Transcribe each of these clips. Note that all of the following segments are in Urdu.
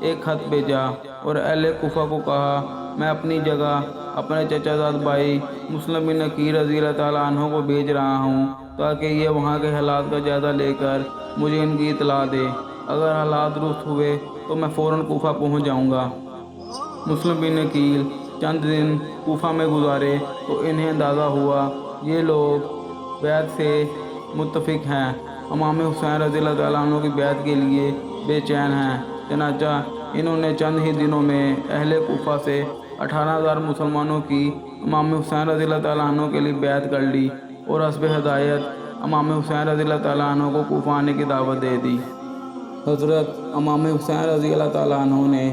ایک خط بھیجا اور اہل کوفہ کو کہا میں اپنی جگہ اپنے چچا زاد بھائی مسلم بن عقیل رضی اللہ تعالیٰ عنہ کو بھیج رہا ہوں تاکہ یہ وہاں کے حالات کا جائزہ لے کر مجھے ان کی اطلاع دے۔ اگر حالات درست ہوئے تو میں فوراً کوفہ پہنچ جاؤں گا۔ مسلم بن عقیل چند دن کوفہ میں گزارے تو انہیں اندازہ ہوا یہ لوگ بیعت سے متفق ہیں، امام حسین رضی اللہ تعالیٰ عنہ کی بیعت کے لیے بے چین ہیں۔ چنانچہ انہوں نے چند ہی دنوں میں اہل کوفہ سے 18,000 مسلمانوں کی امام حسین رضی اللہ تعالیٰ عنہ کے لیے بیعت کر لی اور حسب ہدایت امام حسین رضی اللہ تعالیٰ عنہ کو کوفہ آنے کی دعوت دے دی۔ حضرت امام حسین رضی اللہ تعالیٰ عنہ نے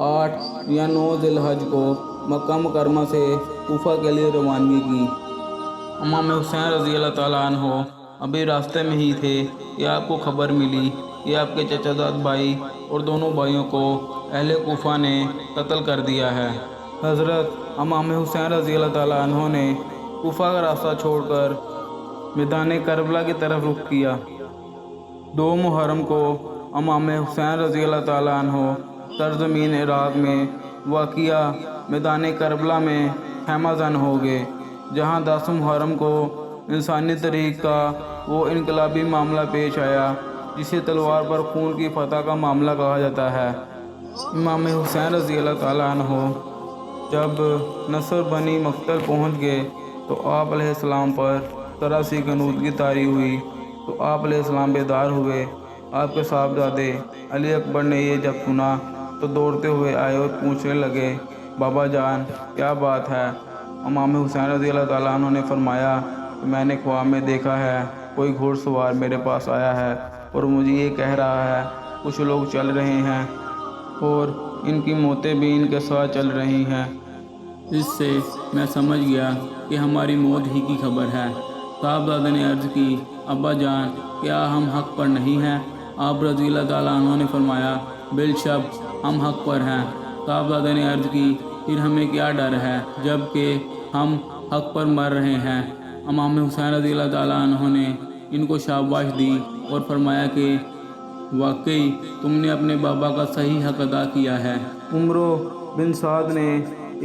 8 یا 9 ذی الحج کو مکہ مکرمہ سے کوفہ کے لیے روانگی کی۔ امام حسین رضی اللہ تعالیٰ عنہ ابھی راستے میں ہی تھے کہ آپ کو خبر ملی کہ آپ کے چچا زاد بھائی اور دونوں بھائیوں کو اہل کوفہ نے قتل کر دیا ہے۔ حضرت امام حسین رضی اللہ تعالیٰ عنہ نے کوفہ کا راستہ چھوڑ کر میدان کربلا کی طرف رخ کیا۔ 2 محرم کو امام حسین رضی اللہ تعالیٰ عنہ سرزمین عراق میں واقعہ میدان کربلا میں خیمہ زن ہو گئے، جہاں 10 محرم کو انسانی تاریخ کا وہ انقلابی معاملہ پیش آیا جسے تلوار پر خون کی فتح کا معاملہ کہا جاتا ہے۔ امام حسین رضی اللہ تعالیٰ عنہ جب نصر بنی مقتل پہنچ گئے تو آپ علیہ السلام پر ذرا سی غنودگی طاری ہوئی تو آپ علیہ السلام بیدار ہوئے۔ آپ کے صاحبزادے علی اکبر نے یہ جب سنا تو دوڑتے ہوئے آئے اور پوچھنے لگے بابا جان کیا بات ہے؟ امام حسین رضی اللہ تعالیٰ عنہ نے فرمایا کہ میں نے خواب میں دیکھا ہے کوئی گھوڑ سوار میرے پاس آیا ہے اور مجھے یہ کہہ رہا ہے کچھ لوگ چل رہے ہیں اور ان کی موتیں بھی ان کے ساتھ چل رہی ہیں۔ اس سے میں سمجھ گیا کہ ہماری موت ہی کی خبر ہے۔ صاحبزادے نے عرض کی ابا جان کیا ہم حق پر نہیں ہیں؟ آپ رضی اللہ تعالیٰ عنہ نے فرمایا بالشک ہم حق پر ہیں۔ صاحبزادے نے عرض کی پھر ہمیں کیا ڈر ہے جب کہ ہم حق پر مر رہے ہیں؟ امام حسین رضی اللہ تعالیٰ عنہ نے ان کو شاباش دی اور فرمایا کہ واقعی تم نے اپنے بابا کا صحیح حق ادا کیا ہے۔ عمرو بن سعد نے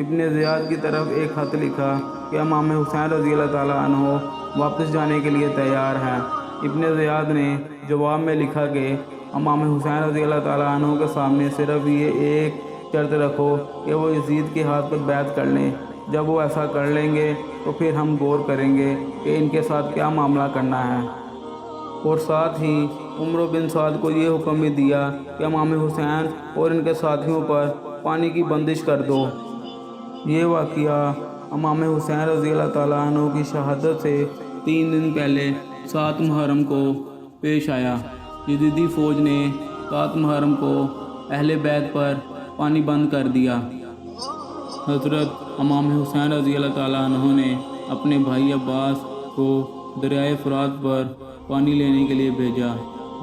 ابن زیاد کی طرف ایک خط لکھا کہ امام حسین رضی اللہ تعالیٰ عنہ واپس جانے کے لیے تیار ہیں۔ ابن زیاد نے جواب میں لکھا کہ امام حسین رضی اللہ تعالیٰ عنہ کے سامنے صرف یہ ایک شرط رکھو کہ وہ یزید کے ہاتھ پر بیعت کر لیں۔ جب وہ ایسا کر لیں گے تو پھر ہم غور کریں گے کہ ان کے ساتھ کیا معاملہ کرنا ہے۔ اور ساتھ ہی عمرو بن سعد کو یہ حکم بھی دیا کہ امام حسین اور ان کے ساتھیوں پر پانی کی بندش کر دو۔ یہ واقعہ امام حسین رضی اللہ تعالیٰ عنہ کی شہادت سے 3 دن پہلے 7 محرم کو پیش آیا۔ یزیدی فوج نے 7 محرم کو اہل بیت پر پانی بند کر دیا۔ حضرت امام حسین رضی اللہ تعالیٰ عنہ نے اپنے بھائی عباس کو دریائے فرات پر پانی لینے کے لیے بھیجا۔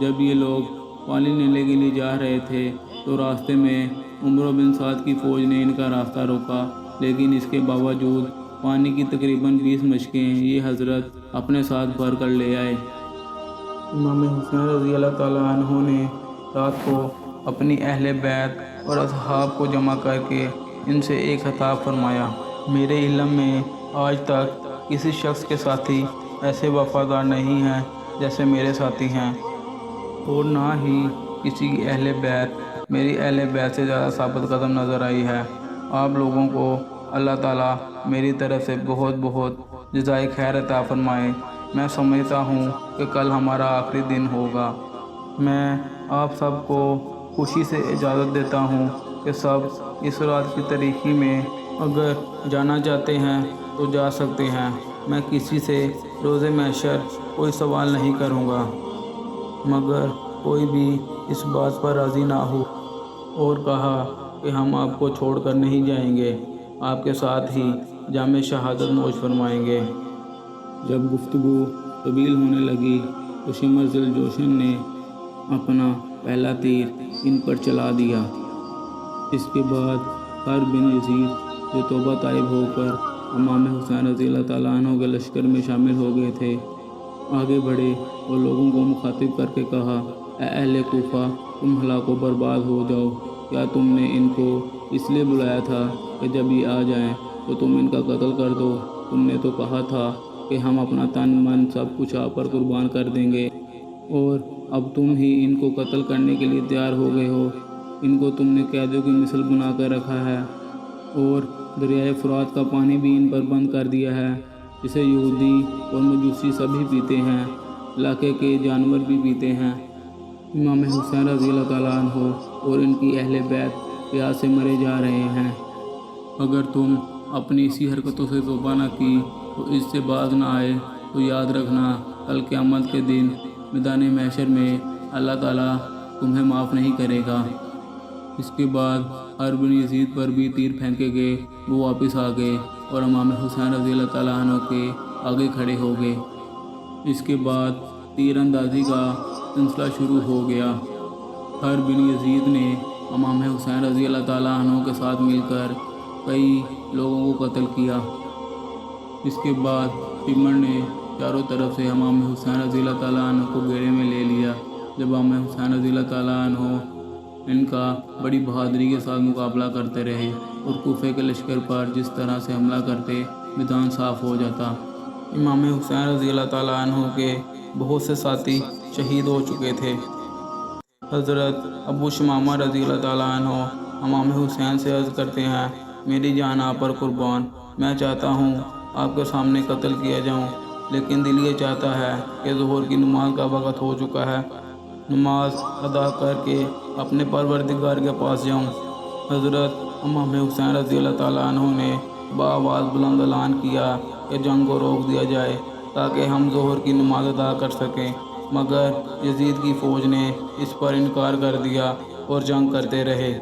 جب یہ لوگ پانی لینے کے لیے جا رہے تھے تو راستے میں عمرو بن سعد کی فوج نے ان کا راستہ روکا، لیکن اس کے باوجود پانی کی تقریباً 20 مشکیں یہ حضرت اپنے ساتھ بھر کر لے آئے۔ امام حسین رضی اللہ تعالیٰ عنہ نے رات کو اپنی اہل بیت اور اصحاب کو جمع کر کے ان سے ایک خطاب فرمایا۔ میرے علم میں آج تک کسی شخص کے ساتھی ایسے وفادار نہیں ہیں جیسے میرے ساتھی ہیں، اور نہ ہی کسی کی اہل بیت میری اہل بیت سے زیادہ ثابت قدم نظر آئی ہے۔ آپ لوگوں کو اللہ تعالیٰ میری طرف سے بہت بہت جزائے خیر عطا فرمائے۔ میں سمجھتا ہوں کہ کل ہمارا آخری دن ہوگا۔ میں آپ سب کو خوشی سے اجازت دیتا ہوں کہ سب اس رات کی تاریکی میں اگر جانا چاہتے ہیں تو جا سکتے ہیں۔ میں کسی سے روز محشر کوئی سوال نہیں کروں گا مگر کوئی بھی اس بات پر راضی نہ ہو اور کہا کہ ہم آپ کو چھوڑ کر نہیں جائیں گے، آپ کے ساتھ ہی جام شہادت نوش فرمائیں گے۔ جب گفتگو طویل ہونے لگی تو شمر ذی الجوشن نے اپنا پہلا تیر ان پر چلا دیا۔ اس کے بعد خر بن یزید جو توبہ طائب ہو کر امام حسین رضی اللہ تعالیٰ عنہ کے لشکر میں شامل ہو گئے تھے آگے بڑھے اور لوگوں کو مخاطب کر کے کہا اے اہل کوفہ تم ہلاک و برباد ہو جاؤ، کیا تم نے ان کو اس لیے بلایا تھا کہ جب یہ آ جائیں تو تم ان کا قتل کر دو؟ تم نے تو کہا تھا کہ ہم اپنا تن من سب کچھ آپ پر قربان کر دیں گے، اور اب تم ہی ان کو قتل کرنے کے لیے تیار ہو گئے ہو۔ ان کو تم نے قیدیوں کی مثل بنا کر رکھا ہے، اور دریائے فرات کا پانی بھی ان پر بند کر دیا ہے، جسے یہودی اور مجوسی سبھی پیتے ہیں، علاقے کے جانور بھی پیتے ہیں۔ امام حسین رضی اللہ تعالیٰ عنہ اور ان کی اہل بیت پیاس سے مرے جا رہے ہیں۔ اگر تم اپنی اسی حرکتوں سے توبہ نہ کی تو اس سے باز نہ آئے تو یاد رکھنا، کل قیامت کے دن میدان محشر میں اللہ تعالیٰ تمہیں معاف نہیں کرے گا۔ اس کے بعد حرب بن یزید پر بھی تیر پھینکے گئے، وہ واپس آ گئے اور امام حسین رضی اللہ تعالیٰ عنہ کے آگے کھڑے ہو گئے۔ اس کے بعد تیر اندازی کا سلسلہ شروع ہو گیا۔ حرب بن یزید نے امام حسین رضی اللہ تعالیٰ عنہ کے ساتھ مل کر کئی لوگوں کو قتل کیا۔ اس کے بعد شمر نے چاروں طرف سے امام حسین رضی اللہ تعالیٰ عنہ کو گھیرے میں لے لیا۔ جب امام حسین رضی اللہ تعالیٰ عنہ ان کا بڑی بہادری کے ساتھ مقابلہ کرتے رہے اور کوفے کے لشکر پر جس طرح سے حملہ کرتے میدان صاف ہو جاتا۔ امام حسین رضی اللہ تعالیٰ عنہ کے بہت سے ساتھی شہید ہو چکے تھے۔ حضرت ابو شمامہ رضی اللہ تعالیٰ عنہ امام حسین سے عرض کرتے ہیں، میری جان آپ پر قربان، میں چاہتا ہوں آپ کے سامنے قتل کیا جاؤں، لیکن دل یہ چاہتا ہے کہ ظہر کی نماز کا وقت ہو چکا ہے، نماز ادا کر کے اپنے پروردگار کے پاس جاؤں۔ حضرت امام حسین رضی اللہ تعالیٰ عنہ نے بآواز بلند اعلان کیا کہ جنگ کو روک دیا جائے تاکہ ہم ظہر کی نماز ادا کر سکیں، مگر یزید کی فوج نے اس پر انکار کر دیا اور جنگ کرتے رہے۔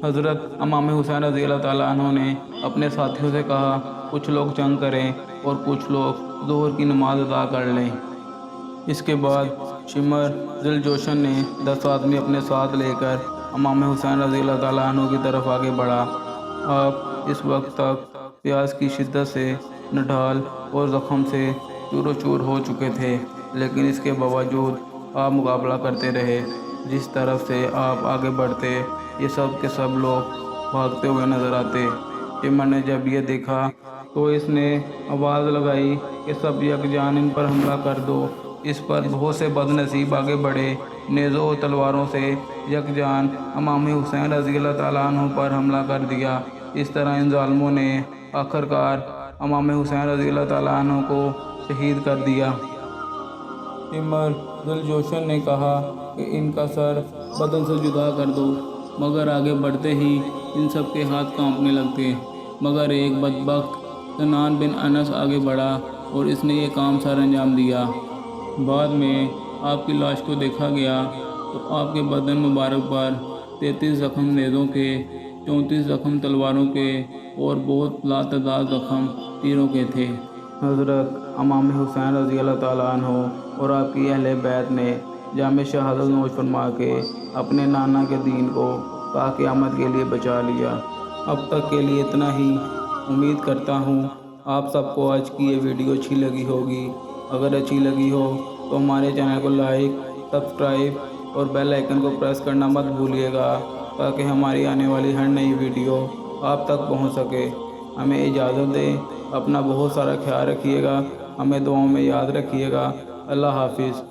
حضرت امام حسین رضی اللہ تعالیٰ عنہ نے اپنے ساتھیوں سے کہا، کچھ لوگ جنگ کریں اور کچھ لوگ ظہر کی نماز ادا کر لیں۔ اس کے بعد شمر ذل جوشن نے 10 آدمی اپنے ساتھ لے کر امام حسین رضی اللہ تعالیٰ عنہ کی طرف آگے بڑھا۔ آپ اس وقت تک پیاس کی شدت سے نڈھال اور زخم سے چور و چور ہو چکے تھے، لیکن اس کے باوجود آپ مقابلہ کرتے رہے۔ جس طرف سے آپ آگے بڑھتے یہ سب کے سب لوگ بھاگتے ہوئے نظر آتے۔ شمر نے جب یہ دیکھا تو اس نے آواز لگائی کہ سب یکجان ان پر حملہ کر دو۔ اس پر بہت سے بد نصیب آگے بڑھے، نیزوں اور تلواروں سے یکجان امام حسین رضی اللہ تعالیٰ عنہ پر حملہ کر دیا۔ اس طرح ان ظالموں نے آخرکار امام حسین رضی اللہ تعالیٰ عنہ کو شہید کر دیا۔ شمر ذل جوشن نے کہا کہ ان کا سر بدن سے جدا کر دو، مگر آگے بڑھتے ہی ان سب کے ہاتھ کانپنے لگتے۔ مگر ایک بدبخت سنان بن انس آگے بڑھا اور اس نے یہ کام سر انجام دیا۔ بعد میں آپ کی لاش کو دیکھا گیا تو آپ کے بدن مبارک پر 33 زخم نیزوں کے، 34 زخم تلواروں کے اور بہت لاتعداد زخم تیروں کے تھے۔ حضرت امام حسین رضی اللہ تعالیٰ عنہ اور آپ کی اہل بیت نے جام شہادت نوش فرما کے اپنے نانا کے دین کو تا قیامت کے لیے بچا لیا۔ اب تک کے لیے اتنا ہی۔ امید کرتا ہوں آپ سب کو آج کی یہ ویڈیو اچھی لگی ہوگی۔ اگر اچھی لگی ہو تو ہمارے چینل کو لائک، سبسکرائب اور بیل آئیکن کو پریس کرنا مت بھولیے گا تاکہ ہماری آنے والی ہر نئی ویڈیو آپ تک پہنچ سکے۔ ہمیں اجازت دیں، اپنا بہت سارا خیال رکھیے گا، ہمیں دعاؤں میں یاد رکھیے گا۔ اللہ حافظ۔